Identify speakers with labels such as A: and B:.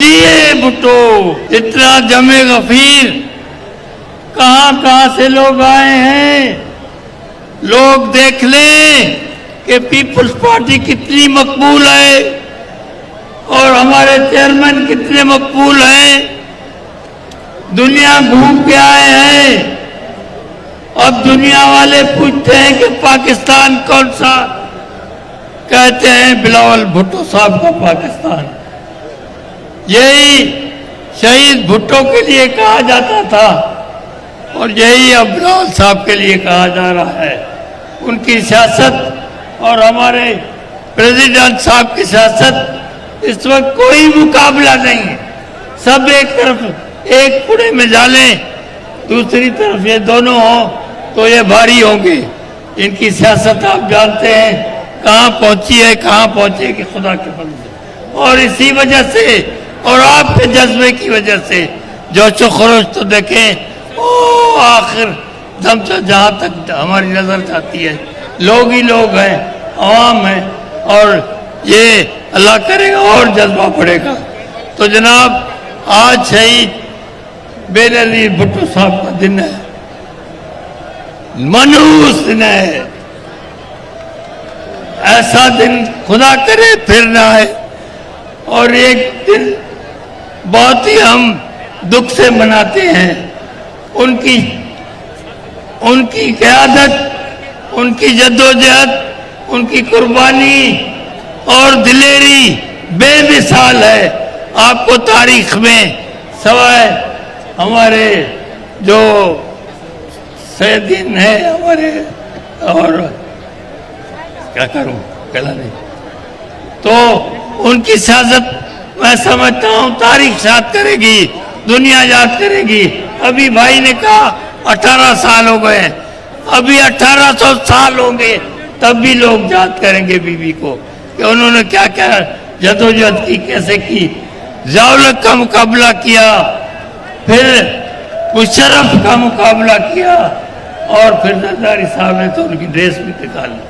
A: भुट्टो इतना जमे गफीर, कहां से लोग आए हैं। लोग देख लें कि पीपल्स पार्टी कितनी मकबूल है और हमारे चेयरमैन कितने मकबूल हैं। दुनिया घूम के आए हैं। अब दुनिया वाले पूछते हैं कि पाकिस्तान कौन सा, कहते हैं बिलावल भुट्टो साहब का पाकिस्तान। यही शहीद भुट्टो के लिए कहा जाता था और यही अब बिलावल साहब के लिए कहा जा रहा है। उनकी सियासत और हमारे प्रेसिडेंट साहब की सियासत इस वक्त कोई मुकाबला नहीं है। सब एक तरफ एक पुड़े में डालें, दूसरी तरफ ये दोनों हो तो ये भारी होंगे। इनकी सियासत आप जानते हैं कहाँ पहुंची है, कहाँ पहुंचेगी खुदा के फजल। और इसी वजह से और आपके जज्बे की वजह से जोशो खरोश तो देखें ओ आखिर दम से जहाँ तक हमारी नजर जाती है लोग ही लोग हैं, आवाम है और ये अल्लाह करेगा और जज्बा बढ़ेगा। तो जनाब आज शहीद बेनज़ीर भुट्टो साहब का दिन है, मनहूस दिन है। ऐसा दिन खुदा करे फिर ना आए और एक दिन बहुत ही हम दुख से मनाते हैं। उनकी क़यादत, उनकी जद्दोजहद, उनकी कुर्बानी और दिलेरी बेमिसाल है। आपको तारीख में सवाए हमारे जो सैयदीन है हमारे, और क्या करूं कहला नहीं, तो उनकी सियासत मैं समझता हूं तारीख याद करेगी, दुनिया याद करेगी। अभी भाई ने कहा 18 साल हो गए, अभी 1800 साल होंगे तब भी लोग याद करेंगे बीबी को कि उन्होंने क्या क्या जदोजहद की, कैसे की, ज़ालत का मुकाबला किया, फिर मुशर्रफ का मुकाबला किया और फिर जरदारी साहब ने तो उनकी ड्रेस भी निकाली।